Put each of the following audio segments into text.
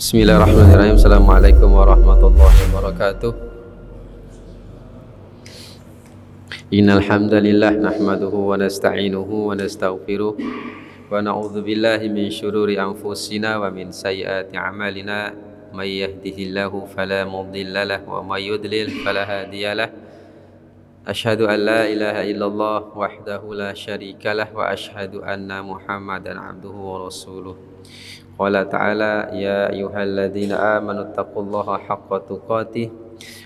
Bismillahirrahmanirrahim. Assalamualaikum warahmatullahi wabarakatuh. Innal hamdalillah nahmaduhu wa nasta'inuhu wa nastaghfiruh wa na'udzu billahi min syururi anfusina wa min sayyiati a'malina may yahdihillahu fala mudilla lahu wa may yudlil fala hadiyalah. Asyhadu an la ilaha illallah wahdahu la syarikalah wa asyhadu anna Muhammadan abduhu wa rasuluh. Qala ta'ala ya ayyuhalladzina amanu taqullaha haqqa tuqatih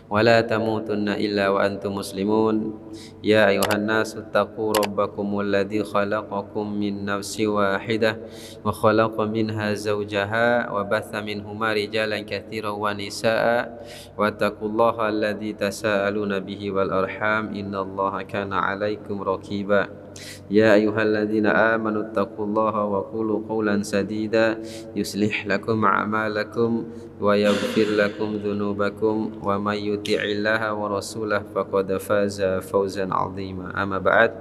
wa la tamutunna illa wa antum muslimun. Ya ayyuhan nasu taqu rabbakumul ladzi khalaqakum min nafsin wahidah wa khalaqa minha zawjaha wa batha minhuma rijalan katsiran wa nisaa wa taqullaha alladzi tasaaluna bihi wal arham innallaha kana 'alaikum raqiba. Ya ayyuhalladzina amanu taqullaha wa qulu qawlan sadida yuslih lakum a'malakum wa yaghfir lakum dhunubakum wa may yuti'illaha wa rasulahu faqad faza fawzan 'azima. Amma ba'd.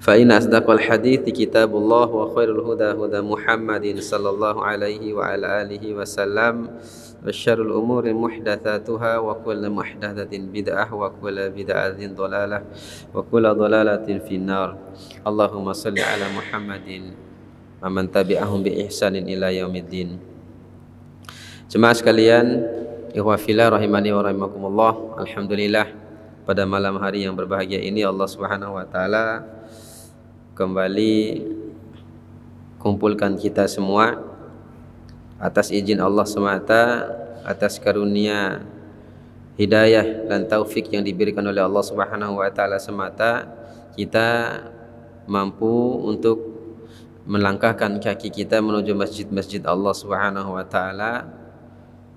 Fa inna asdaqal hadithi kitabullah wa khairul huda huda Muhammadin sallallahu alaihi wa ala alihi wasallam wa syarrul umuri muhdatsatuha wa kullu muhdatsatin bid'ah wa kullu bid'atin dhalalah wa kullu dhalalatin finnar. Allahumma shalli ala Muhammadin wa man tabi'ahum bi ihsanin ila yaumiddin. Jemaah sekalian, ikhwah fillah rahimani wa rahimakumullah. Alhamdulillah, pada malam hari yang berbahagia ini Allah Subhanahu wa taala kembali kumpulkan kita semua atas izin Allah semata, atas karunia hidayah dan taufik yang diberikan oleh Allah Subhanahu wa taala semata, kita mampu untuk melangkahkan kaki kita menuju masjid-masjid Allah Subhanahu wa taala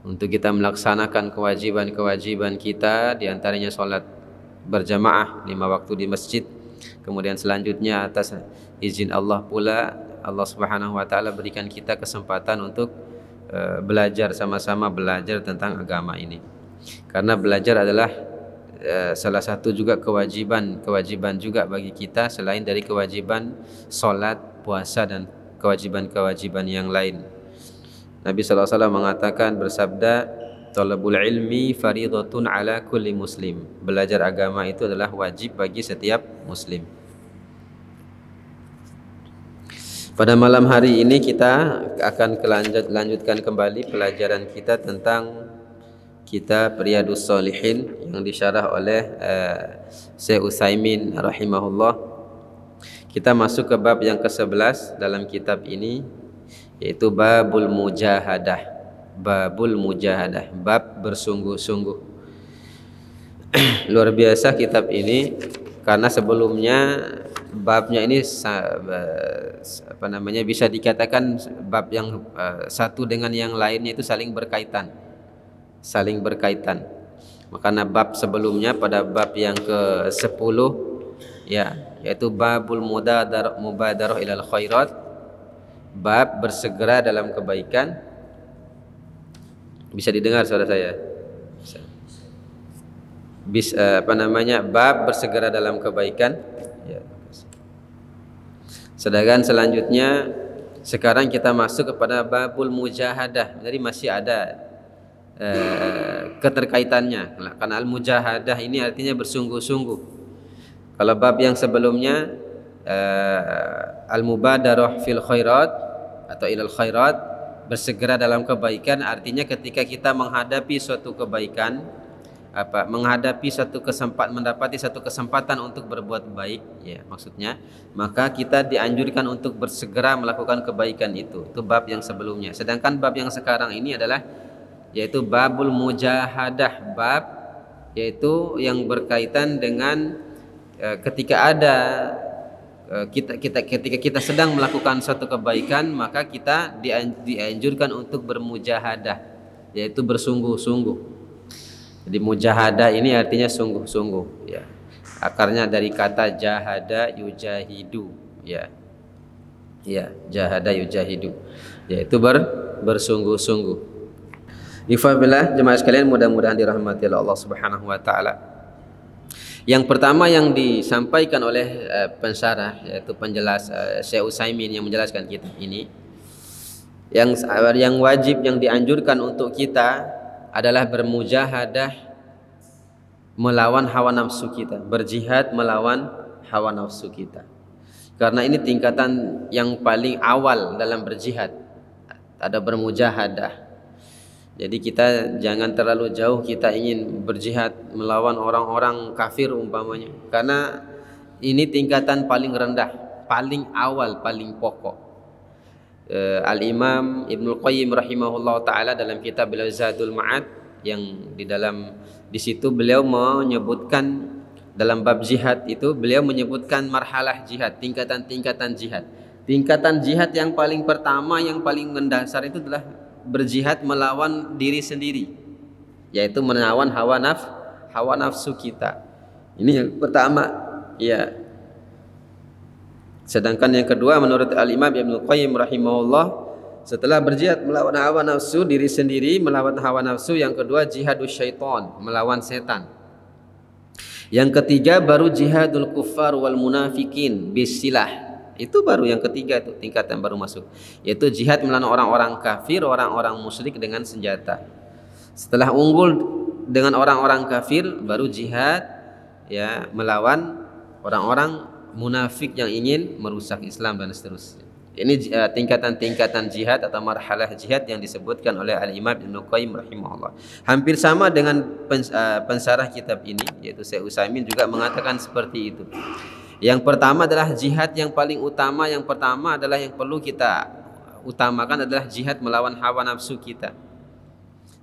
untuk kita melaksanakan kewajiban-kewajiban kita, di antaranya salat berjamaah 5 waktu di masjid. Kemudian selanjutnya atas izin Allah pula Allah Subhanahu wa taala berikan kita kesempatan untuk belajar, sama-sama belajar tentang agama ini. Karena belajar adalah salah satu juga kewajiban juga bagi kita selain dari kewajiban salat, puasa dan kewajiban-kewajiban yang lain. Nabi sallallahu alaihi wasallam mengatakan, bersabda, "Talabul ilmi faridatun ala kulli muslim." Belajar agama itu adalah wajib bagi setiap muslim. Pada malam hari ini kita akan lanjutkan kembali pelajaran kita tentang kitab Riyadhus Shalihin yang disyarah oleh Syekh Utsaimin rahimahullah. Kita masuk ke bab yang ke-11 dalam kitab ini, yaitu babul mujahadah. Babul mujahadah, bab bersungguh-sungguh. Luar biasa kitab ini, karena sebelumnya babnya ini bisa dikatakan bab yang satu dengan yang lainnya itu saling berkaitan. Karena bab sebelumnya pada bab yang ke-10 ya, yaitu babul mubadarah ilal khairat, bab bersegera dalam kebaikan. Bisa didengar suara saya? Bab bersegera dalam kebaikan ya. Sedangkan selanjutnya sekarang kita masuk kepada babul mujahadah. Jadi masih ada keterkaitannya, karena al-mujahadah ini artinya bersungguh-sungguh. Kalau bab yang sebelumnya al-mubadarah fil khairat atau ilal khairat, bersegera dalam kebaikan, artinya ketika kita menghadapi suatu kebaikan, mendapati satu kesempatan untuk berbuat baik ya, maksudnya, maka kita dianjurkan untuk bersegera melakukan kebaikan itu bab yang sebelumnya. Sedangkan bab yang sekarang ini adalah yaitu babul mujahadah, bab yaitu yang berkaitan dengan ketika kita sedang melakukan suatu kebaikan, maka kita dianjurkan untuk bermujahadah, yaitu bersungguh-sungguh. Jadi mujahadah ini artinya sungguh-sungguh ya. Akarnya dari kata jahada yujahidu ya. Ya, jahada yujahidu, yaitu bersungguh-sungguh. Ifabillah, jemaah sekalian, mudah-mudahan dirahmati oleh Allah Subhanahu wa taala. Yang pertama yang disampaikan oleh pensyarah, yaitu penjelas Syekh Utsaimin yang menjelaskan kitab ini, Yang wajib, yang dianjurkan untuk kita adalah bermujahadah melawan hawa nafsu kita, berjihad melawan hawa nafsu kita. Karena ini tingkatan yang paling awal dalam berjihad, ada bermujahadah. Jadi kita jangan terlalu jauh kita ingin berjihad melawan orang-orang kafir umpamanya, karena ini tingkatan paling rendah, paling awal, paling pokok. Al-Imam Ibnul Qayyim rahimahullah ta'ala dalam kitab beliau Zadul Ma'ad, yang di situ beliau menyebutkan dalam bab jihad itu, beliau menyebutkan marhalah jihad, tingkatan-tingkatan jihad. Tingkatan jihad yang paling pertama, yang paling mendasar itu adalah berjihad melawan diri sendiri, yaitu melawan hawa nafsu kita. Ini yang pertama, ya. Sedangkan yang kedua menurut Al-Imam Ibnu Qayyim rahimahullah, setelah berjihad melawan hawa nafsu diri sendiri, melawan hawa nafsu, yang kedua jihadus syaitan, melawan setan. Yang ketiga baru jihadul kuffar wal munafikin bisilah. Itu baru yang ketiga, itu tingkatan baru masuk, yaitu jihad melawan orang-orang kafir, orang-orang musyrik dengan senjata. Setelah unggul dengan orang-orang kafir, baru jihad ya melawan orang-orang munafik yang ingin merusak Islam dan seterusnya. Ini tingkatan-tingkatan jihad atau marhalah jihad yang disebutkan oleh Al-Imam Ibnu Qayyim rahimahullah. Hampir sama dengan pensarah kitab ini, yaitu Syekh Utsaimin juga mengatakan seperti itu. Yang pertama adalah jihad yang paling utama, yang pertama adalah yang perlu kita utamakan adalah jihad melawan hawa nafsu kita.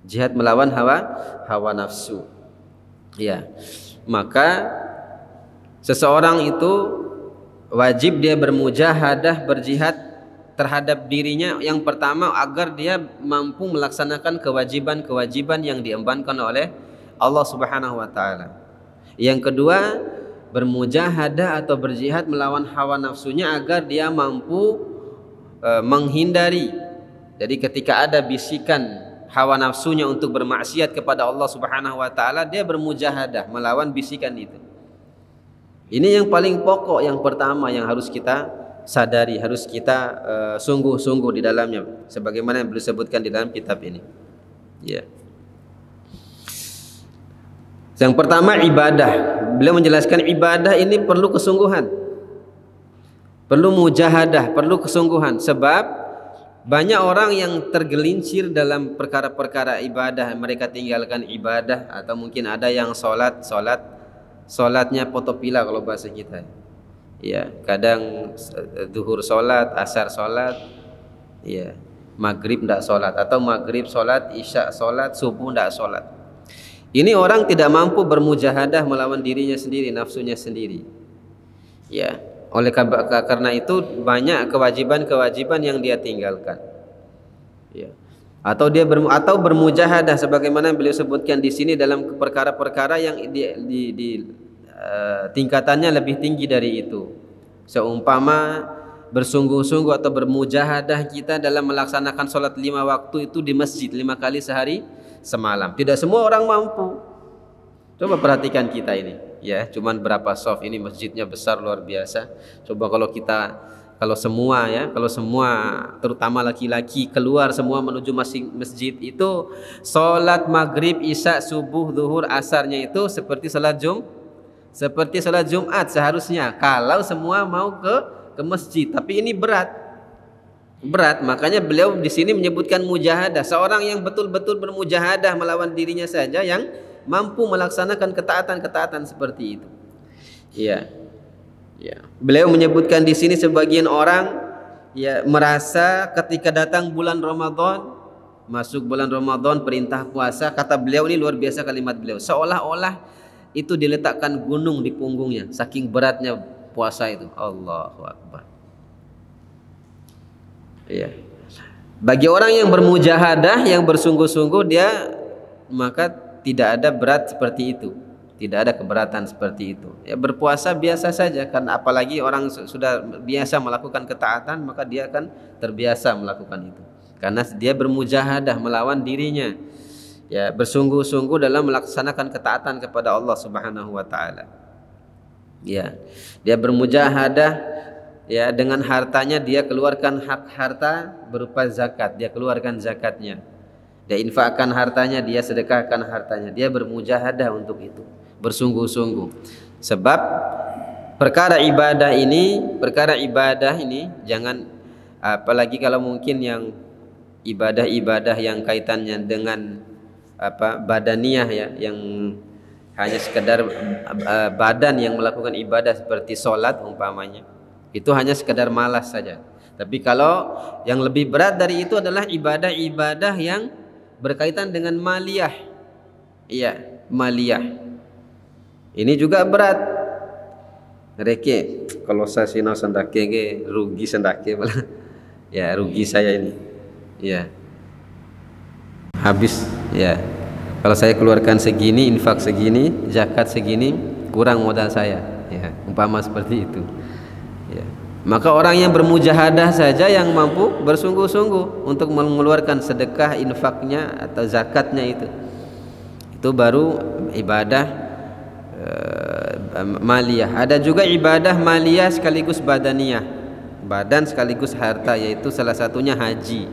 Jihad melawan hawa nafsu. Ya. Maka seseorang itu wajib dia bermujahadah, berjihad terhadap dirinya, yang pertama agar dia mampu melaksanakan kewajiban-kewajiban yang diembankan oleh Allah Subhanahu wa taala. Yang kedua, bermujahadah atau berjihad melawan hawa nafsunya agar dia mampu menghindari. Jadi ketika ada bisikan hawa nafsunya untuk bermaksiat kepada Allah Subhanahu wa taala, dia bermujahadah melawan bisikan itu. Ini yang paling pokok, yang pertama yang harus kita sadari, harus kita sungguh-sungguh di dalamnya, sebagaimana yang beliau sebutkan di dalam kitab ini. Ya. Yang pertama ibadah. Beliau menjelaskan ibadah ini perlu kesungguhan, perlu mujahadah, perlu kesungguhan. Sebab banyak orang yang tergelincir dalam perkara-perkara ibadah, mereka tinggalkan ibadah, atau mungkin ada yang solatnya potopila kalau bahasa kita. Ya, kadang zuhur solat, asar solat, ya, maghrib tidak solat, atau maghrib solat, isya solat, subuh tidak solat. Ini orang tidak mampu bermujahadah melawan dirinya sendiri, nafsunya sendiri. Ya, oleh karena itu banyak kewajiban-kewajiban yang dia tinggalkan. Ya. Atau bermujahadah sebagaimana beliau sebutkan di sini dalam perkara-perkara yang tingkatannya lebih tinggi dari itu. Seumpama bersungguh-sungguh atau bermujahadah kita dalam melaksanakan sholat 5 waktu itu di masjid 5 kali sehari semalam. Tidak semua orang mampu. Coba perhatikan kita ini, ya, cuman berapa soft, ini masjidnya besar luar biasa. Coba kalau semua terutama laki-laki keluar semua menuju masjid itu, sholat maghrib, isya, subuh, zuhur, asarnya itu seperti sholat Jumat seharusnya kalau semua mau ke masjid. Tapi ini berat, makanya beliau di sini menyebutkan mujahadah. Seorang yang betul-betul bermujahadah melawan dirinya saja yang mampu melaksanakan ketaatan-ketaatan seperti itu. Ya. Beliau menyebutkan di sini sebagian orang ya merasa ketika datang bulan Ramadan, masuk bulan Ramadan, perintah puasa, kata beliau ini luar biasa kalimat beliau, seolah-olah itu diletakkan gunung di punggungnya, saking beratnya puasa itu. Allahu Akbar. Ya. Bagi orang yang bermujahadah, yang bersungguh-sungguh, dia maka tidak ada berat seperti itu, tidak ada keberatan seperti itu. Ya, berpuasa biasa saja, karena apalagi orang sudah biasa melakukan ketaatan, maka dia akan terbiasa melakukan itu, karena dia bermujahadah melawan dirinya, ya, bersungguh-sungguh dalam melaksanakan ketaatan kepada Allah Subhanahu wa taala. Ya, dia bermujahadah ya, dengan hartanya dia keluarkan hak harta berupa zakat, dia keluarkan zakatnya. Dia infakkan hartanya, dia sedekahkan hartanya. Dia bermujahadah untuk itu, bersungguh-sungguh. Sebab perkara ibadah ini jangan, apalagi kalau mungkin yang ibadah-ibadah yang kaitannya dengan badaniyah ya, yang hanya sekedar badan yang melakukan ibadah seperti sholat umpamanya, itu hanya sekedar malas saja. Tapi kalau yang lebih berat dari itu adalah ibadah-ibadah yang berkaitan dengan maliyah. Iya, maliyah. Ini juga berat. Reke, kalau saya sino sendake rugi sendake malah. Ya, rugi saya ini. Ya. Habis ya. Kalau saya keluarkan segini, infak segini, zakat segini, kurang modal saya. Ya, umpama seperti itu. Ya. Maka orang yang bermujahadah saja yang mampu bersungguh-sungguh untuk mengeluarkan sedekah, infaknya atau zakatnya itu baru ibadah maliyah. Ada juga ibadah maliyah sekaligus badaniyah, badan sekaligus harta, yaitu salah satunya haji.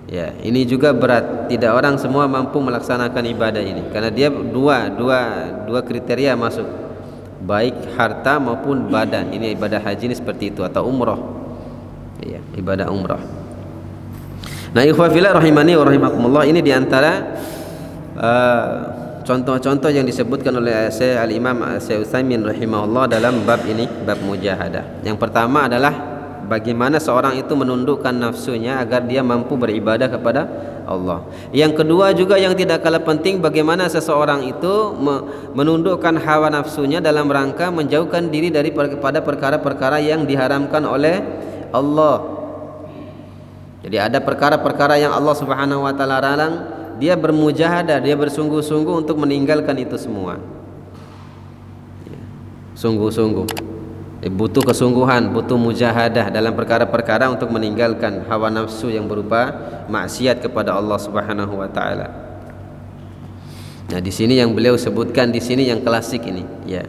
Ya, ini juga berat. Tidak orang semua mampu melaksanakan ibadah ini karena dia dua kriteria masuk, baik harta maupun badan. Ini ibadah haji ini seperti itu, atau umrah. Ya, ibadah umrah. Nah, ikhwah fillah rahimani wa rahimakumullah, ini diantara contoh-contoh yang disebutkan oleh Syekh Al-Imam Syekh Utsaimin rahimahullah dalam bab ini, bab mujahadah. Yang pertama adalah bagaimana seorang itu menundukkan nafsunya agar dia mampu beribadah kepada Allah. Yang kedua juga yang tidak kalah penting, bagaimana seseorang itu menundukkan hawa nafsunya dalam rangka menjauhkan diri daripada perkara-perkara yang diharamkan oleh Allah. Jadi ada perkara-perkara yang Allah Subhanahu wa taala larang, dia bermujahadah, dia bersungguh-sungguh untuk meninggalkan itu semua. Sungguh-sungguh. Butuh kesungguhan, butuh mujahadah dalam perkara-perkara untuk meninggalkan hawa nafsu yang berupa maksiat kepada Allah Subhanahu wa taala. Nah, di sini yang beliau sebutkan di sini yang klasik ini, ya.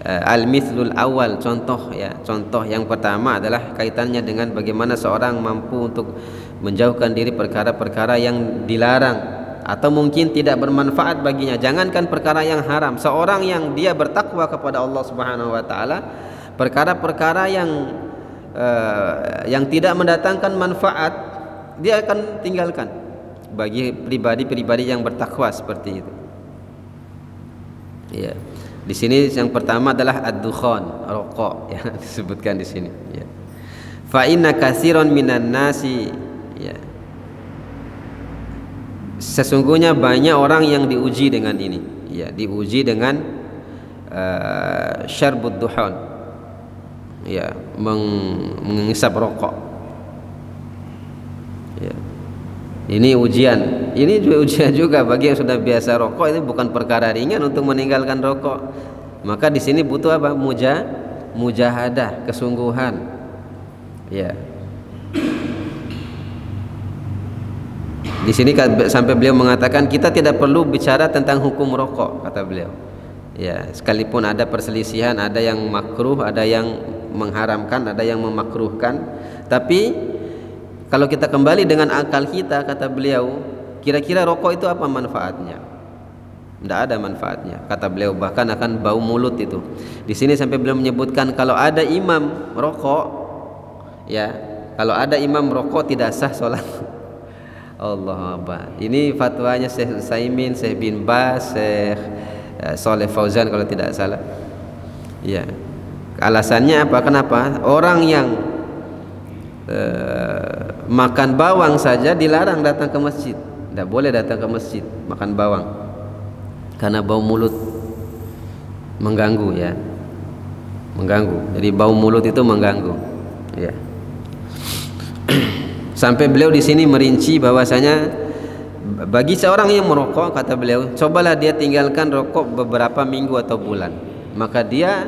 Al-mithlul awal, contoh ya. Contoh yang pertama adalah kaitannya dengan bagaimana seorang mampu untuk menjauhkan diri perkara-perkara yang dilarang atau mungkin tidak bermanfaat baginya. Jangankan perkara yang haram, seorang yang dia bertakwa kepada Allah Subhanahu wa taala, perkara-perkara yang tidak mendatangkan manfaat dia akan tinggalkan, bagi pribadi-pribadi yang bertakwa seperti itu. Ya. Di sini yang pertama adalah ad-dukhan, rokok, ya, disebutkan di sini, ya. Fa inna katsiran minan nasi, ya. Sesungguhnya banyak orang yang diuji dengan ini, ya, diuji dengan syarbud duhan, ya, mengisap rokok, ya. Ini ujian, ini juga ujian juga bagi yang sudah biasa rokok. Ini bukan perkara ringan untuk meninggalkan rokok. Maka di sini butuh apa? Mujahadah, kesungguhan, ya. Di sini sampai beliau mengatakan kita tidak perlu bicara tentang hukum rokok, kata beliau. Ya, sekalipun ada perselisihan, ada yang makruh, ada yang mengharamkan, ada yang memakruhkan, tapi kalau kita kembali dengan akal kita, kata beliau, kira-kira rokok itu apa manfaatnya? Tidak ada manfaatnya, kata beliau, bahkan akan bau mulut itu. Di sini sampai beliau menyebutkan kalau ada imam rokok, ya, kalau ada imam rokok tidak sah sholat. Allah Akbar. Ini fatwanya Syekh Utsaimin, Syekh bin Baz, Syekh Shalih Fauzan kalau tidak salah. Ya. Alasannya apa? Kenapa? Orang yang makan bawang saja dilarang datang ke masjid. Tidak boleh datang ke masjid makan bawang karena bau mulut mengganggu, ya, mengganggu. Jadi bau mulut itu mengganggu, ya. Sampai beliau di sini merinci bahwasanya bagi seorang yang merokok, kata beliau, cobalah dia tinggalkan rokok beberapa minggu atau bulan, maka dia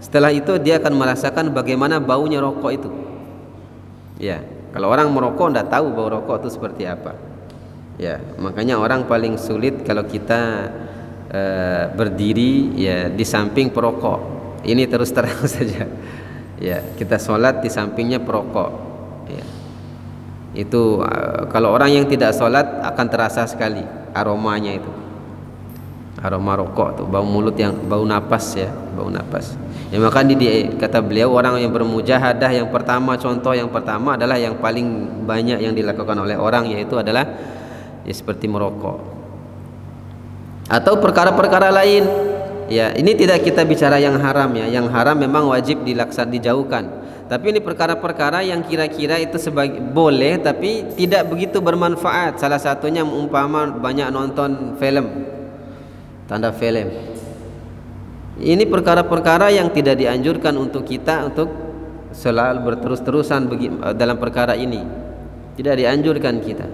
setelah itu dia akan merasakan bagaimana baunya rokok itu. Ya, kalau orang merokok tidak tahu bau rokok itu seperti apa. Ya, makanya orang paling sulit kalau kita berdiri, ya, di samping perokok. Ini terus terang saja. Ya, kita sholat di sampingnya perokok. Ya. Itu kalau orang yang tidak sholat akan terasa sekali aromanya itu. Aroma rokok tuh, bau mulut yang bau napas ya, bau napas. Ya maka kata beliau orang yang bermujahadah yang pertama, contoh yang pertama adalah yang paling banyak yang dilakukan oleh orang, yaitu adalah ya seperti merokok. Atau perkara-perkara lain. Ya, ini tidak kita bicara yang haram ya. Yang haram memang wajib dijauhkan. Tapi ini perkara-perkara yang kira-kira itu boleh tapi tidak begitu bermanfaat. Salah satunya umpama banyak nonton film, tanda film. Ini perkara-perkara yang tidak dianjurkan untuk kita untuk selalu berterus-terusan dalam perkara ini. Tidak dianjurkan kita.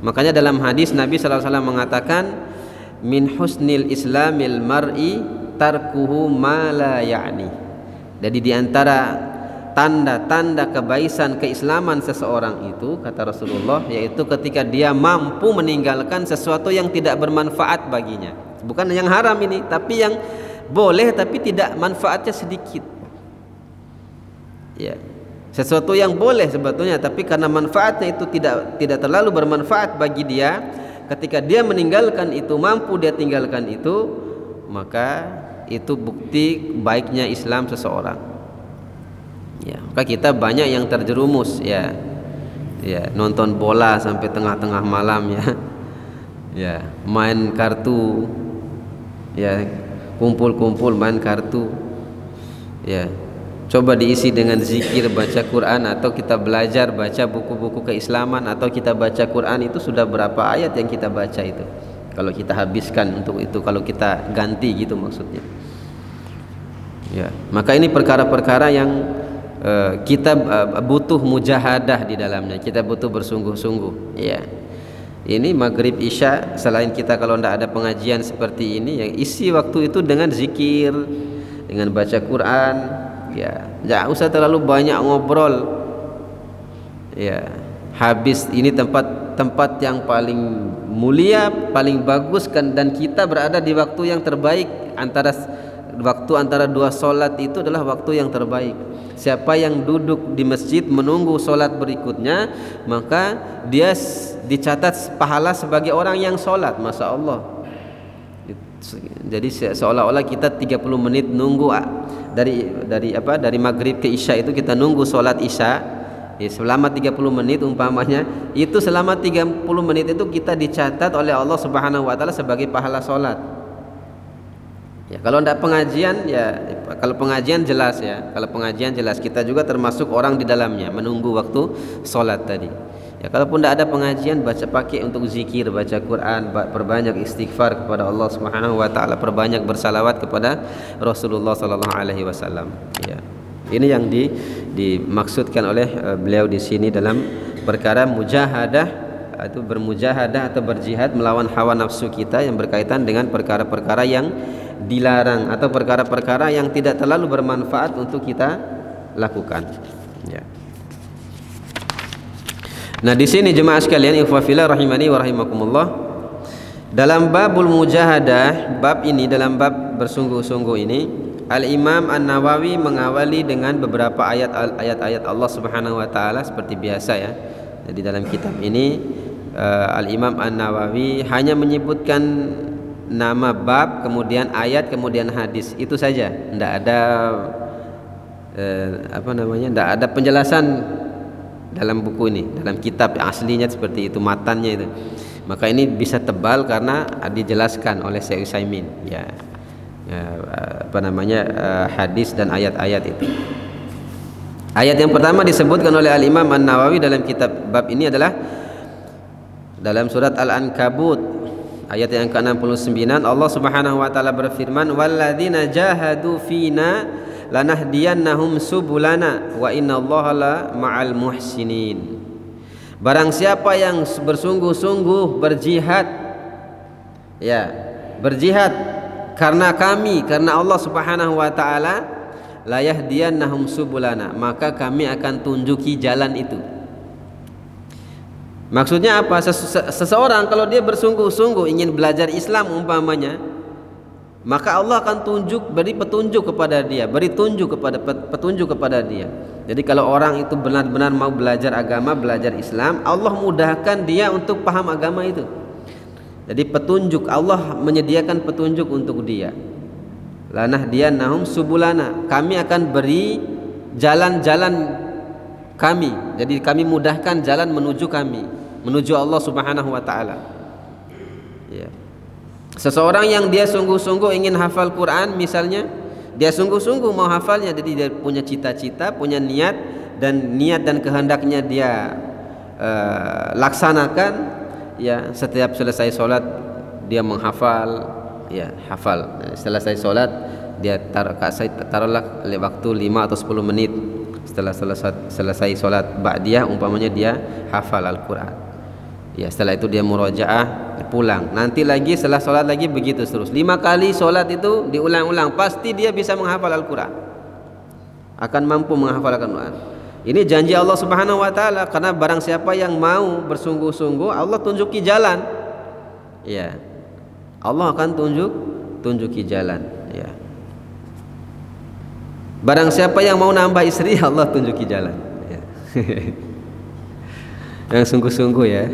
Makanya dalam hadis Nabi sallallahu alaihi wasallam mengatakan, min husnil islamil mar'i tarkuhu ma la ya'ni. Jadi di antara tanda-tanda keislaman seseorang itu, kata Rasulullah, yaitu ketika dia mampu meninggalkan sesuatu yang tidak bermanfaat baginya. Bukan yang haram ini, tapi yang boleh tapi tidak manfaatnya sedikit. Ya. Sesuatu yang boleh sebetulnya tapi karena manfaatnya itu tidak terlalu bermanfaat bagi dia, ketika dia meninggalkan itu, mampu dia tinggalkan itu, maka itu bukti baiknya Islam seseorang. Ya, maka kita banyak yang terjerumus ya. Ya, nonton bola sampai tengah-tengah malam ya. Ya, main kartu. Ya, kumpul-kumpul main kartu. Ya. Coba diisi dengan zikir, baca Quran, atau kita belajar baca buku-buku keislaman, atau kita baca Quran, itu sudah berapa ayat yang kita baca itu. Kalau kita habiskan untuk itu, kalau kita ganti gitu maksudnya. Ya, maka ini perkara-perkara yang kita butuh mujahadah di dalamnya. Kita butuh bersungguh-sungguh. Ya. Ini maghrib isya, selain kita kalau tidak ada pengajian seperti ini, yang isi waktu itu dengan zikir, dengan baca Quran. Ya, jangan usah terlalu banyak ngobrol. Ya, habis ini tempat yang paling mulia, paling bagus kan, dan kita berada di waktu yang terbaik. Waktu antara dua solat itu adalah waktu yang terbaik. Siapa yang duduk di masjid menunggu solat berikutnya, maka dia dicatat pahala sebagai orang yang solat. Masya Allah. Jadi seolah-olah kita 30 menit nunggu dari maghrib ke isya itu kita nunggu sholat isya ya, selama 30 menit umpamanya, itu selama 30 menit itu kita dicatat oleh Allah Subhanahu wa taala sebagai pahala sholat. Ya, kalau tidak pengajian ya, kalau pengajian jelas ya, kalau pengajian jelas kita juga termasuk orang di dalamnya menunggu waktu sholat tadi. Ya, kalaupun tidak ada pengajian, pakai untuk zikir, baca Quran, perbanyak istighfar kepada Allah Subhanahu wa taala, perbanyak bersalawat kepada Rasulullah sallallahu alaihi wasallam. Ya. Ini yang dimaksudkan oleh beliau di sini dalam perkara mujahadah, itu bermujahadah atau berjihad melawan hawa nafsu kita yang berkaitan dengan perkara-perkara yang dilarang atau perkara-perkara yang tidak terlalu bermanfaat untuk kita lakukan. Ya. Nah, di sini jemaah sekalian, ikhwafillah rahimani wa rahimakumullah, dalam babul mujahadah, bab ini, dalam bab bersungguh-sungguh ini, Al-Imam An-Nawawi mengawali dengan beberapa ayat-ayat Allah Subhanahu wa taala seperti biasa ya. Jadi dalam kitab ini Al-Imam An-Nawawi hanya menyebutkan nama bab, kemudian ayat, kemudian hadis, itu saja. Tidak ada tidak ada penjelasan dalam buku ini, dalam kitab yang aslinya seperti itu, matannya itu. Maka ini bisa tebal karena dijelaskan oleh Syekh Utsaimin ya, hadis dan ayat-ayat itu. Ayat yang pertama disebutkan oleh Al-Imam An-Nawawi dalam kitab bab ini adalah dalam surat Al-Ankabut ayat yang ke-69. Allah Subhanahu wa taala berfirman, walladzina jahadu fina lanahdiyannahum subulana wa innallaha la ma'al muhsinin. Barang siapa yang bersungguh-sungguh berjihad, ya, berjihad karena kami, karena Allah Subhanahu wa taala, la yahdiyannahum subulana, maka kami akan tunjuki jalan itu. Maksudnya apa? Seseorang kalau dia bersungguh-sungguh ingin belajar Islam umpamanya, maka Allah akan beri petunjuk kepada dia, petunjuk kepada dia. Jadi kalau orang itu benar-benar mau belajar agama, belajar Islam, Allah mudahkan dia untuk paham agama itu. Jadi petunjuk, Allah menyediakan petunjuk untuk dia. Lanahdiyannahum subulana, kami akan beri jalan-jalan kami. Jadi kami mudahkan jalan menuju kami, menuju Allah Subhanahu wa taala. Ya. Seseorang yang dia sungguh-sungguh ingin hafal Quran misalnya, dia sungguh-sungguh mau hafalnya, jadi dia punya cita-cita, punya niat dan kehendaknya dia laksanakan, ya, setiap selesai sholat dia menghafal, ya, hafal. Setelah selesai sholat dia taruhlah waktu 5 atau 10 menit setelah selesai sholat ba'diyah, umpamanya dia hafal Al-Quran. Ya, setelah itu dia murojaah, pulang. Nanti lagi setelah sholat lagi begitu terus. 5 kali sholat itu diulang-ulang, pasti dia bisa menghafal Al-Quran. Akan mampu menghafal Al-Quran. Ini janji Allah Subhanahu wa taala, karena barang siapa yang mau bersungguh-sungguh, Allah tunjuki jalan. Ya. Allah akan tunjuki jalan, ya. Barang siapa yang mau nambah istri, Allah tunjuki jalan, ya. Yang sungguh-sungguh, ya.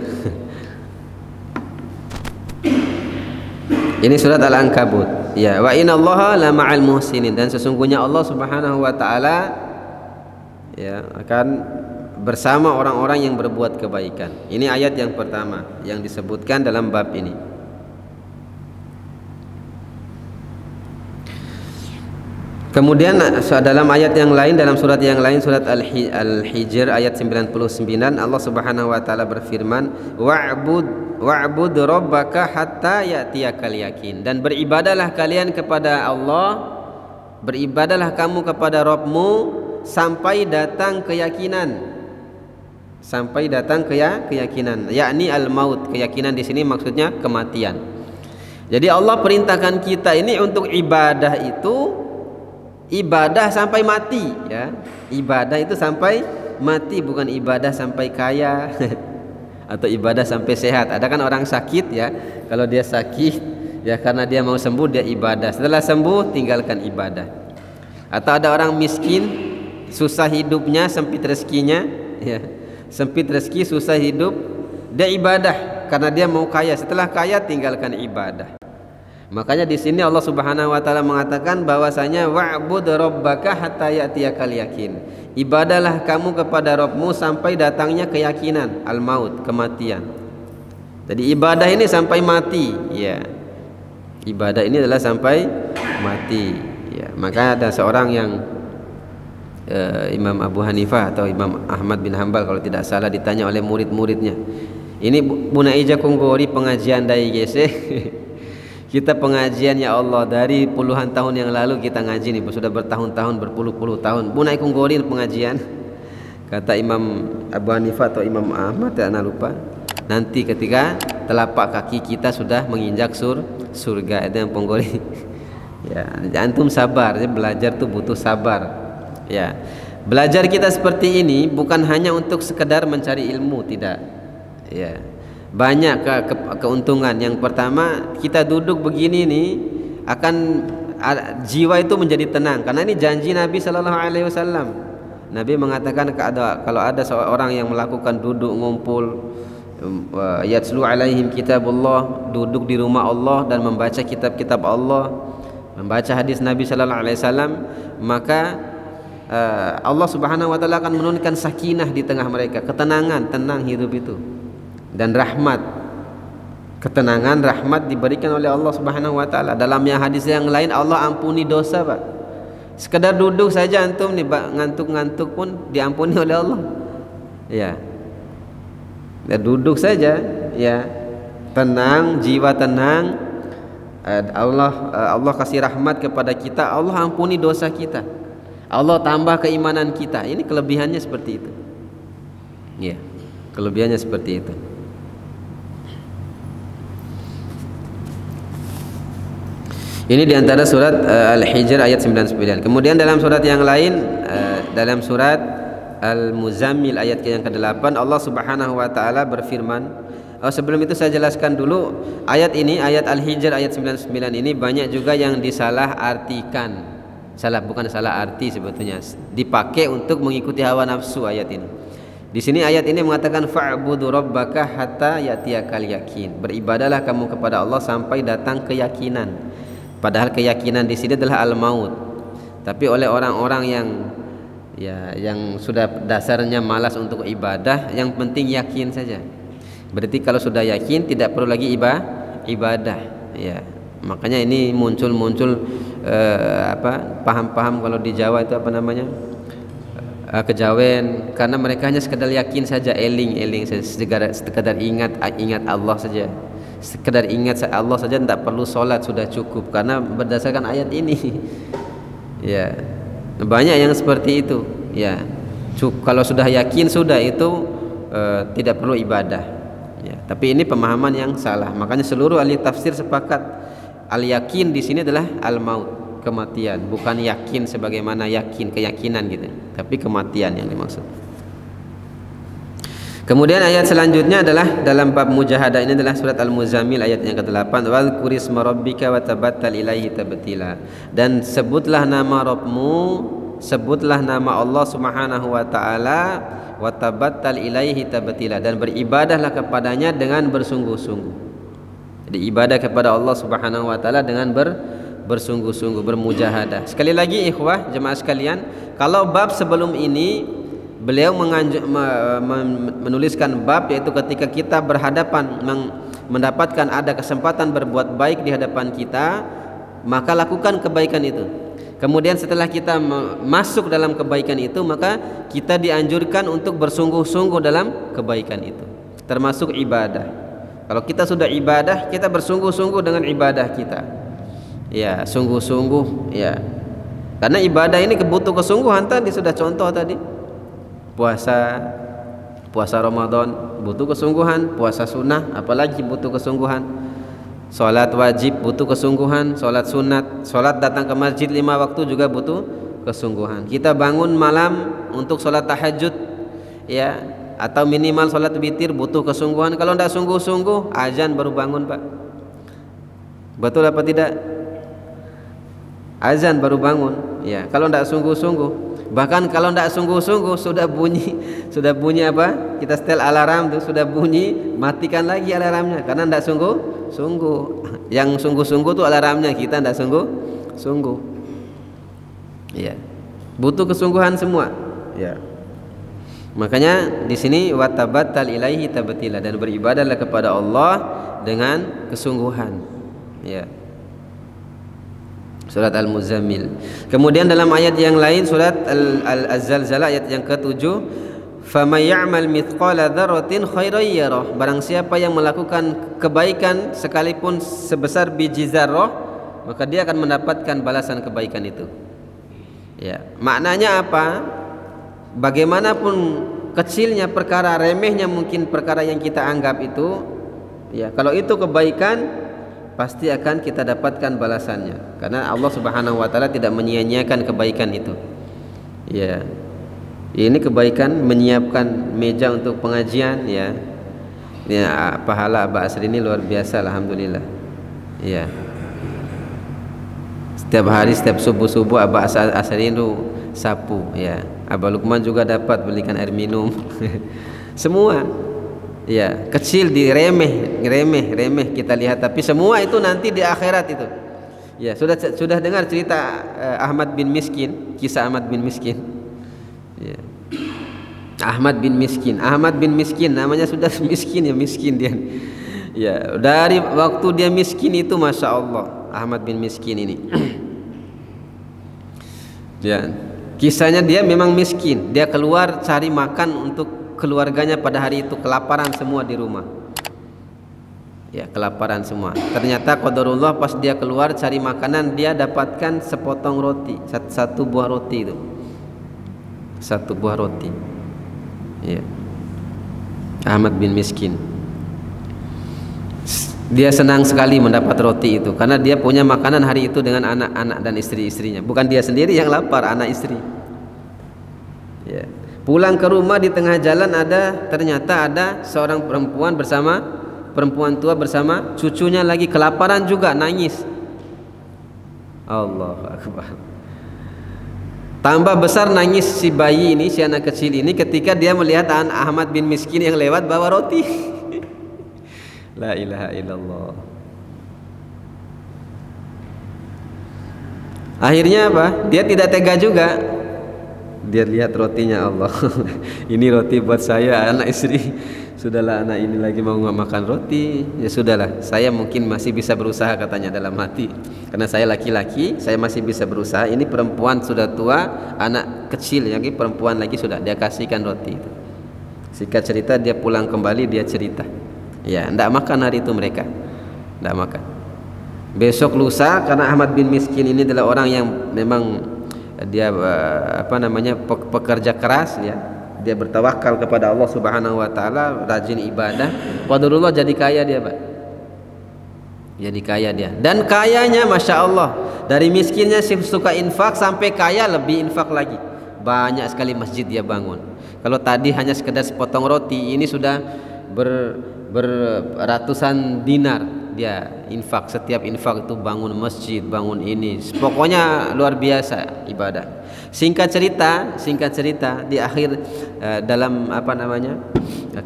Ini surat Al-Ankabut. Ya, wa innallaha la ma'al muhsinin, dan sesungguhnya Allah Subhanahu wa taala, ya, akan bersama orang-orang yang berbuat kebaikan. Ini ayat yang pertama yang disebutkan dalam bab ini. Kemudian dalam ayat yang lain, dalam surat yang lain, surat Al-Hijr ayat 99, Allah Subhanahu wa taala berfirman, wa'bud rabbaka hatta ya'tiyakal yakin, dan beribadahlah kalian kepada Allah, beribadahlah kamu kepada Rabbmu sampai datang keyakinan. Sampai datang keyakinan, yakni al-maut. Keyakinan di sini maksudnya kematian. Jadi Allah perintahkan kita ini untuk ibadah itu, ibadah sampai mati, ya. Ibadah itu sampai mati, bukan ibadah sampai kaya atau ibadah sampai sehat. Ada kan orang sakit, ya, kalau dia sakit, ya, karena dia mau sembuh dia ibadah, setelah sembuh tinggalkan ibadah. Atau ada orang miskin, susah hidupnya, sempit rezekinya, ya, sempit rezeki, susah hidup, dia ibadah karena dia mau kaya, setelah kaya tinggalkan ibadah. Makanya di sini Allah Subhanahu wa taala mengatakan bahwasanya wa'bud rabbaka hatta ya'tiyakal yakin. Ibadahlah kamu kepada Rabbmu sampai datangnya keyakinan, al-maut, kematian. Jadi ibadah ini sampai mati, ya. Ibadah ini adalah sampai mati, ya. Maka ada seorang yang Imam Abu Hanifah atau Imam Ahmad bin Hanbal kalau tidak salah, ditanya oleh murid-muridnya, ini Buna Ija Konggori pengajian dari GC. Kita pengajian, ya Allah, dari puluhan tahun yang lalu kita ngaji nih, sudah bertahun-tahun, berpuluh-puluh tahun. Buna Konggori pengajian. Kata Imam Abu Hanifah atau Imam Ahmad, ya, lupa. Nanti ketika telapak kaki kita sudah menginjak surga, itu yang Konggori. Ya, antum sabar, ya, belajar tuh butuh sabar. Ya, belajar kita seperti ini bukan hanya untuk sekedar mencari ilmu, tidak. Ya, banyak keuntungan. Yang pertama, kita duduk begini nih akan jiwa itu menjadi tenang, karena ini janji Nabi Sallallahu Alaihi Wasallam. Nabi mengatakan kalau ada seorang yang melakukan duduk ngumpul, yatslu alaihim kitabullah, duduk di rumah Allah dan membaca kitab-kitab Allah, membaca hadis Nabi Sallallahu Alaihi Wasallam, maka Allah Subhanahu wa taala akan menurunkan sakinah di tengah mereka, ketenangan, tenang hidup itu, dan rahmat. Ketenangan, rahmat diberikan oleh Allah Subhanahu wa taala. Dalam yang hadis yang lain, Allah ampuni dosa, Pak. Sekedar duduk saja antum nih, ngantuk-ngantuk pun diampuni oleh Allah. Ya. Ya, duduk saja, ya. Tenang, jiwa tenang. Allah kasih rahmat kepada kita, Allah ampuni dosa kita, Allah tambah keimanan kita. Ini kelebihannya seperti itu. Ya, kelebihannya seperti itu. Ini diantara surat Al-Hijr ayat 99. Kemudian dalam surat yang lain, dalam surat Al-Muzammil ayat yang ke-8, Allah Subhanahu wa taala berfirman, Sebelum itu saya jelaskan dulu ayat ini, ayat Al-Hijr ayat 99 ini banyak juga yang disalah artikan. Bukan salah arti sebetulnya. Dipakai untuk mengikuti hawa nafsu ayat ini. Di sini ayat ini mengatakan fa'budu rabbaka hatta ya'tiyakal yakin. Beribadahlah kamu kepada Allah sampai datang keyakinan. Padahal keyakinan di sini adalah al-maut. Tapi oleh orang-orang yang sudah dasarnya malas untuk ibadah, yang penting yakin saja. Berarti kalau sudah yakin tidak perlu lagi ibadah, ya. Makanya ini muncul paham-paham kalau di Jawa itu apa namanya? Kejawen, karena mereka hanya sekedar yakin saja, eling sekadar ingat Allah saja. Sekedar ingat Allah saja, tidak perlu sholat, sudah cukup karena berdasarkan ayat ini. Ya. Banyak yang seperti itu, ya. Kalau sudah yakin sudah itu tidak perlu ibadah. Ya, tapi ini pemahaman yang salah. Makanya seluruh ahli tafsir sepakat al-yakin di sini adalah al-maut, kematian, bukan yakin sebagaimana keyakinan gitu, tapi kematian yang dimaksud. Kemudian ayat selanjutnya adalah dalam bab mujahadah, ini adalah surat Al-Muzammil ayat yang ke-8. Wadhkurisma rabbika wa tabattal ilaihi tabtila. Dan sebutlah nama Rabbmu, sebutlah nama Allah Subhanahu wa taala, wa tabattal ilaihi tabtila, dan beribadahlah kepadanya dengan bersungguh-sungguh. Jadi ibadah kepada Allah Subhanahu wa taala dengan bersungguh-sungguh, bermujahadah. Sekali lagi ikhwah jemaah sekalian, kalau bab sebelum ini beliau menuliskan bab yaitu ketika kita berhadapan mendapatkan ada kesempatan berbuat baik di hadapan kita, maka lakukan kebaikan itu. Kemudian setelah kita masuk dalam kebaikan itu, maka kita dianjurkan untuk bersungguh-sungguh dalam kebaikan itu, termasuk ibadah. Kalau kita sudah ibadah, kita bersungguh-sungguh dengan ibadah kita. Ya, sungguh-sungguh, ya. Karena ibadah ini butuh kesungguhan, tadi sudah contoh tadi. Puasa Ramadan butuh kesungguhan, puasa sunnah apalagi butuh kesungguhan. Salat wajib butuh kesungguhan, salat sunat, salat datang ke masjid 5 waktu juga butuh kesungguhan. Kita bangun malam untuk salat tahajud, ya, atau minimal salat witir butuh kesungguhan. Kalau tidak sungguh-sungguh, azan baru bangun, Pak. Betul apa tidak? Azan baru bangun, ya. Kalau tidak sungguh-sungguh, bahkan kalau tidak sungguh-sungguh sudah bunyi apa? Kita setel alarm tuh, sudah bunyi, matikan lagi alarmnya karena tidak sungguh. Yang sungguh-sungguh tuh alarmnya, kita tidak sungguh. Ya. Butuh kesungguhan semua, ya. Makanya di sini watabattal ilaihi tabtila, dan beribadahlah kepada Allah dengan kesungguhan, ya. Surat Al-Muzammil. Kemudian dalam ayat yang lain surat Al-Zalzalah ayat yang ke-7, faman ya'mal mithqala dzarratin khairan yarah. Barang siapa yang melakukan kebaikan sekalipun sebesar biji zarrah, maka dia akan mendapatkan balasan kebaikan itu. Ya, maknanya apa? Bagaimanapun kecilnya perkara, remehnya mungkin perkara yang kita anggap itu, ya, kalau itu kebaikan pasti akan kita dapatkan balasannya, karena Allah Subhanahu wa taala tidak menyia-nyiakan kebaikan itu. Ya. Ini kebaikan menyiapkan meja untuk pengajian, ya. Ya, pahala Abah Asri ini luar biasa, alhamdulillah. Ya. Setiap hari, setiap subuh-subuh Abah Asri itu sapu, ya. Abah Lukman juga dapat belikan air minum. Semua. Ya, kecil remeh kita lihat, tapi semua itu nanti di akhirat itu. Ya, sudah dengar cerita Ahmad bin Miskin, kisah Ahmad bin Miskin. Ya. Ahmad bin Miskin namanya sudah miskin, ya, miskin dia. Ya, dari waktu dia miskin itu Masya Allah, Ahmad bin Miskin ini. Ya, kisahnya dia memang miskin, dia keluar cari makan untuk keluarganya pada hari itu, kelaparan semua di rumah. Ya, kelaparan semua. Ternyata qadarullah pas dia keluar cari makanan, dia dapatkan sepotong roti, satu buah roti itu. Satu buah roti. Ya. Ahmad bin Miskin. Dia senang sekali mendapat roti itu karena dia punya makanan hari itu dengan anak-anak dan istri-istrinya. Bukan dia sendiri yang lapar, anak istri. Ya. Pulang ke rumah di tengah jalan ternyata ada seorang perempuan bersama perempuan tua bersama cucunya lagi kelaparan juga nangis. Allahu Akbar. Tambah besar nangis si bayi ini, si anak kecil ini ketika dia melihat Ahmad bin Miskin yang lewat bawa roti. La ilaha illallah. Akhirnya apa? Dia tidak tega juga. Dia lihat rotinya, Allah. Ini roti buat saya, anak istri. Sudahlah, anak ini lagi mau makan roti. Ya sudahlah, saya mungkin masih bisa berusaha, katanya dalam hati. Karena saya laki-laki, saya masih bisa berusaha. Ini perempuan sudah tua, anak kecil lagi, perempuan lagi, sudah dia kasihkan roti itu. Singkat cerita, dia pulang kembali, dia cerita. Ya, tidak makan hari itu mereka. Tidak makan. Besok lusa, karena Ahmad bin Miskin ini adalah orang yang memang dia pekerja keras, ya. Dia bertawakal kepada Allah Subhanahu wa taala, rajin ibadah. Qadarullah jadi kaya dia, Pak. Jadi kaya dia. Dan kayanya Masya Allah, dari miskinnya suka infak sampai kaya lebih infak lagi. Banyak sekali masjid dia bangun. Kalau tadi hanya sekedar sepotong roti, ini sudah beratusan dinar dia infak. Setiap infak itu bangun masjid, bangun ini, pokoknya luar biasa ibadah. Singkat cerita di akhir dalam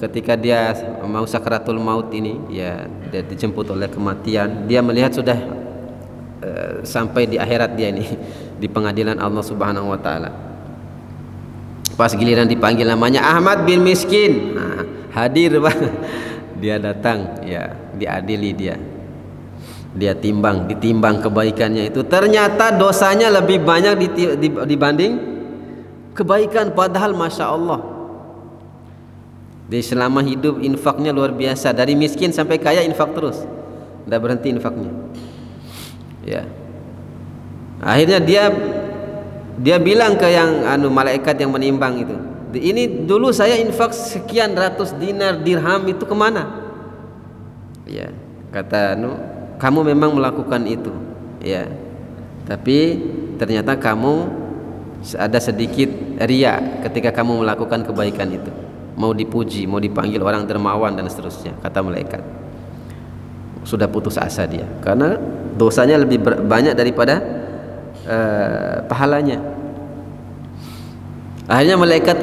ketika dia mau sakaratul maut ini, ya, dia dijemput oleh kematian, dia melihat sudah sampai di akhirat dia ini, di pengadilan Allah Subhanahu wa taala. Pas giliran dipanggil namanya Ahmad bin Miskin, nah, hadir, Pak. Dia datang, ya, diadili dia ditimbang kebaikannya itu, ternyata dosanya lebih banyak dibanding kebaikan. Padahal Masya Allah, dia selama hidup infaknya luar biasa, dari miskin sampai kaya infak terus, tidak berhenti infaknya, ya. Akhirnya dia bilang ke yang malaikat yang menimbang itu, ini dulu saya infak sekian ratus dinar dirham, itu kemana? Ya, kata kamu memang melakukan itu, ya, tapi ternyata kamu ada sedikit riya ketika kamu melakukan kebaikan itu, mau dipuji, mau dipanggil orang dermawan dan seterusnya. Kata malaikat, sudah putus asa dia, karena dosanya lebih banyak daripada pahalanya. Akhirnya malaikat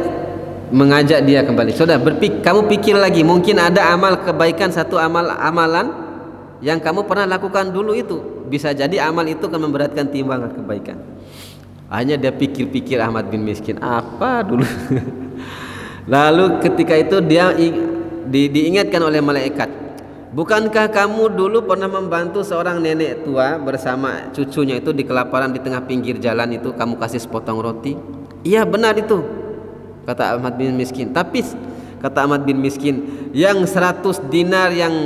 mengajak dia kembali, sudah kamu pikir lagi, mungkin ada amal kebaikan, satu amalan yang kamu pernah lakukan dulu itu, bisa jadi amal itu akan memberatkan timbangan kebaikan. Hanya dia pikir-pikir Ahmad bin Miskin, apa dulu. Lalu ketika itu dia diingatkan oleh malaikat, bukankah kamu dulu pernah membantu seorang nenek tua bersama cucunya itu di kelaparan di tengah pinggir jalan itu, kamu kasih sepotong roti? Iya benar itu, kata Ahmad bin Miskin. Tapi kata Ahmad bin Miskin, yang 100 dinar, yang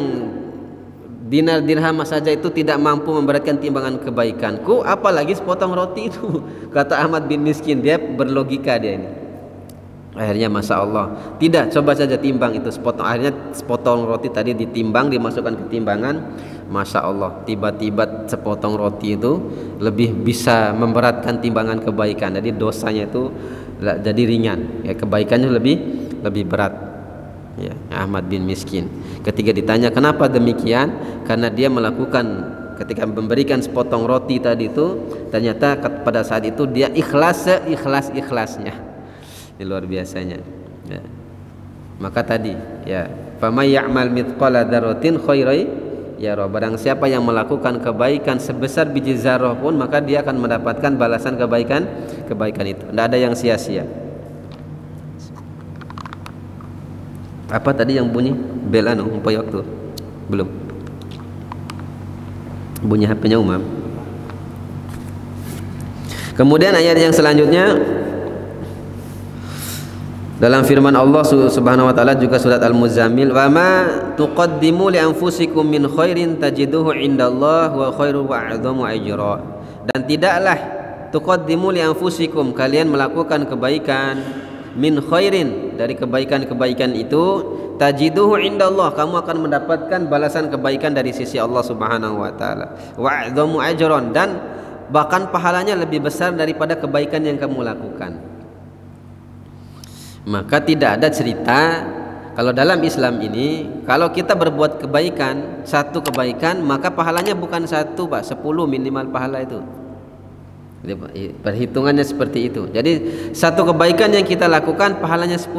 dinar dirham saja itu tidak mampu memberatkan timbangan kebaikanku, apalagi sepotong roti itu. Kata Ahmad bin Miskin, dia berlogika dia ini. Akhirnya Masya Allah, tidak, coba saja timbang itu sepotong. Akhirnya sepotong roti tadi ditimbang, dimasukkan ke timbangan. Masya Allah, tiba-tiba sepotong roti itu lebih bisa memberatkan timbangan kebaikan. Jadi dosanya itu jadi ringan, ya, kebaikannya lebih berat. Ya, Ahmad bin Miskin. Ketika ditanya kenapa demikian, karena dia melakukan, ketika memberikan sepotong roti tadi itu, ternyata pada saat itu dia ikhlasnya. Ini luar biasanya, ya. Maka tadi, ya, faman ya'mal mithqala dzarratin khairan yara, barang siapa yang melakukan kebaikan sebesar biji zarah pun, maka dia akan mendapatkan balasan kebaikan itu. Tidak ada yang sia-sia. Apa tadi yang bunyi bel umpay waktu? Belum. Bunyi HP-nya Umam. Kemudian ayat yang selanjutnya dalam firman Allah Subhanahu wa taala juga surat Al-Muzammil, "Wa ma tuqaddimu li anfusikum min khairin tajiduhu indallahi wa khairu wa a'dhamu ajra." Dan tidaklah tuqaddimu li anfusikum, kalian melakukan kebaikan, min khairin, dari kebaikan-kebaikan itu, tajiduhu indallah, kamu akan mendapatkan balasan kebaikan dari sisi Allah Subhanahu wa taala, wa a'dhamu ajran, dan bahkan pahalanya lebih besar daripada kebaikan yang kamu lakukan. Maka tidak ada cerita kalau dalam Islam ini, kalau kita berbuat kebaikan, satu kebaikan, maka pahalanya bukan satu Pak, 10 minimal pahala itu. Perhitungannya seperti itu. Jadi satu kebaikan yang kita lakukan pahalanya 10,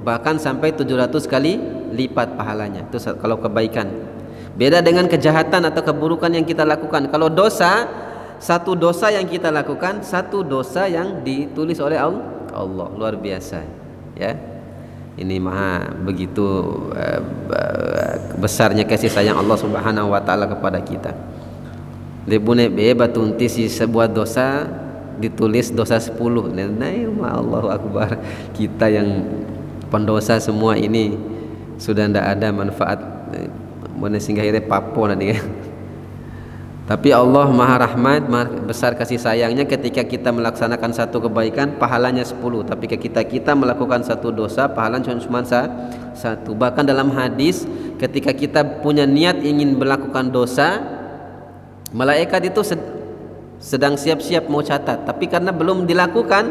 bahkan sampai 700 kali lipat pahalanya. Itu kalau kebaikan. Beda dengan kejahatan atau keburukan yang kita lakukan. Kalau dosa, satu dosa yang kita lakukan, satu dosa yang ditulis oleh Allah. Luar biasa, ya. Ini maha begitu besarnya kasih sayang Allah Subhanahu wa taala kepada kita. Lebune be batunti si sebuah dosa ditulis dosa 10. Nah, Allahu akbar. Kita yang pendosa semua ini sudah tidak ada manfaat mana singgah ire papo nanti ya. Tapi Allah maha rahmat, maha besar kasih sayangnya ketika kita melaksanakan satu kebaikan pahalanya 10, tapi ketika kita melakukan satu dosa pahalanya cuma satu. Bahkan dalam hadis ketika kita punya niat ingin melakukan dosa, malaikat itu sedang siap-siap mau catat, tapi karena belum dilakukan,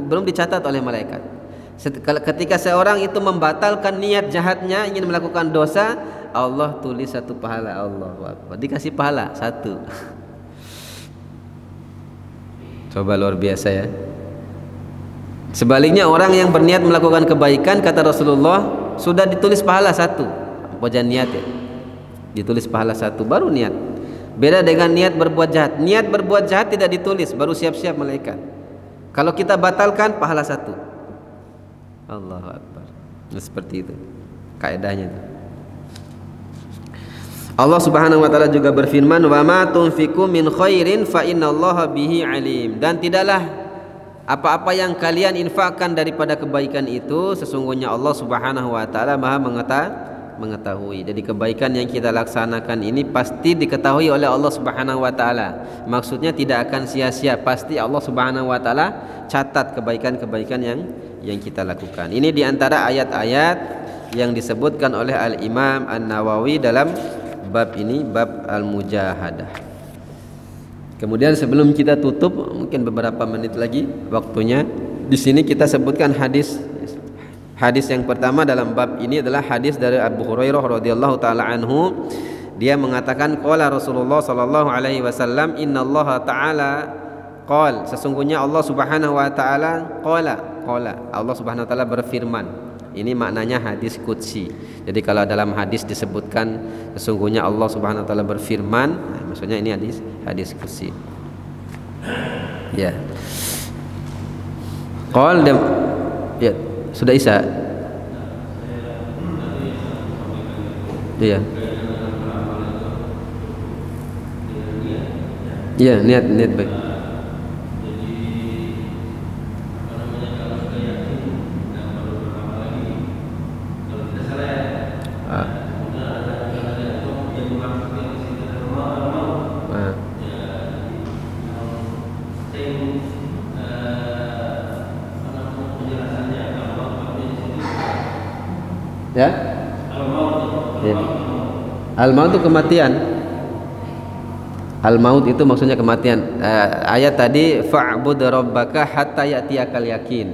belum dicatat oleh malaikat. Ketika seorang itu membatalkan niat jahatnya ingin melakukan dosa, Allah tulis satu pahala. Allahu Akbar, dikasih pahala satu. Coba luar biasa ya. Sebaliknya orang yang berniat melakukan kebaikan, kata Rasulullah, sudah ditulis pahala satu. Pojok niat ya, ditulis pahala satu baru niat. Beda dengan niat berbuat jahat. Niat berbuat jahat tidak ditulis, baru siap-siap malaikat. Kalau kita batalkan pahala satu. Allahu Akbar. Seperti itu kaidahnya. Allah Subhanahu wa taala juga berfirman, "Wa ma tunfiqu min khairin fa innallaha bihi alim." Dan tidaklah apa-apa yang kalian infakkan daripada kebaikan itu, sesungguhnya Allah Subhanahu wa taala Maha mengetahui. Jadi kebaikan yang kita laksanakan ini pasti diketahui oleh Allah Subhanahu wa taala. Maksudnya tidak akan sia-sia, pasti Allah Subhanahu wa taala catat kebaikan-kebaikan yang kita lakukan. Ini diantara ayat-ayat yang disebutkan oleh Al-Imam An-Nawawi dalam bab ini, bab al-mujahadah. Kemudian sebelum kita tutup, mungkin beberapa menit lagi waktunya, di sini kita sebutkan hadis yang pertama dalam bab ini adalah hadis dari Abu Hurairah radhiyallahu taala anhu. Dia mengatakan qala Rasulullah sallallahu alaihi wasallam, innallaha ta'ala qala, sesungguhnya Allah Subhanahu wa taala qala Allah Subhanahu wa taala berfirman. Ini maknanya hadis qudsi. Jadi kalau dalam hadis disebutkan sesungguhnya Allah Subhanahu wa taala berfirman, nah, maksudnya ini hadis qudsi. Ya. Ya, sudah Isa. Iya. Iya, niat baik. Ya? Al-maut itu kematian. Al-maut itu maksudnya kematian. Ayat tadi fa'bud rabbaka hatta ya'tiyakal yakin.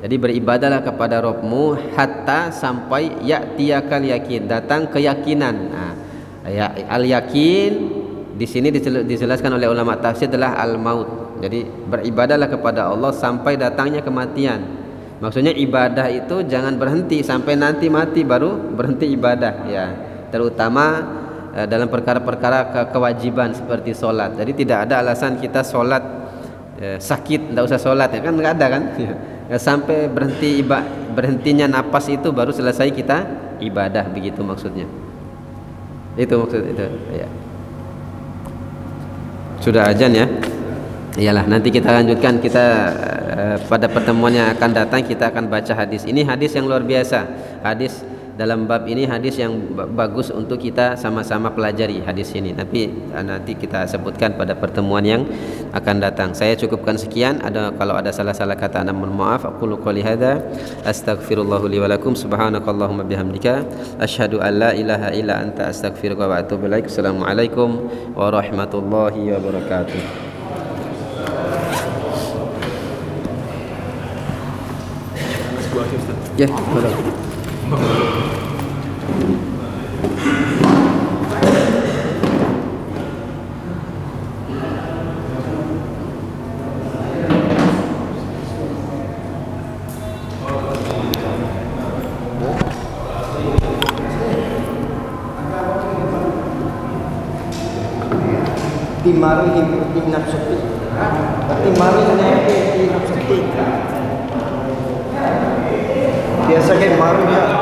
Jadi beribadahlah kepada Rabbmu hatta sampai ya'tiyakal yakin, datang keyakinan. Nah, al-yakin di sini dijelaskan oleh ulama tafsir adalah al-maut. Jadi beribadahlah kepada Allah sampai datangnya kematian. Maksudnya ibadah itu jangan berhenti sampai nanti mati baru berhenti ibadah ya. Terutama dalam perkara-perkara kewajiban seperti sholat. Jadi tidak ada alasan kita sholat sakit tidak usah sholat ya kan, nggak ada kan. Ya, sampai berhentinya napas itu baru selesai kita ibadah, begitu maksudnya. Itu maksud itu ya. Sudah azan ya. Iyalah, nanti kita lanjutkan, kita pada pertemuan yang akan datang kita akan baca hadis. Ini hadis yang luar biasa. Hadis dalam bab ini hadis yang bagus untuk kita sama-sama pelajari hadis ini. Tapi nanti kita sebutkan pada pertemuan yang akan datang. Saya cukupkan sekian. Kalau ada salah-salah kata, mohon maaf. Aqulu qouli hadza astaghfirullah li wa lakum, subhanakallahumma bihamdika asyhadu an la ilaha illa anta astaghfiruka wa atubu ilaik. Assalamualaikum warahmatullahi wabarakatuh. Buat Ya, boleh. Timari hinap sepi. Timari hinap sepi. Biasa kayak maru ya.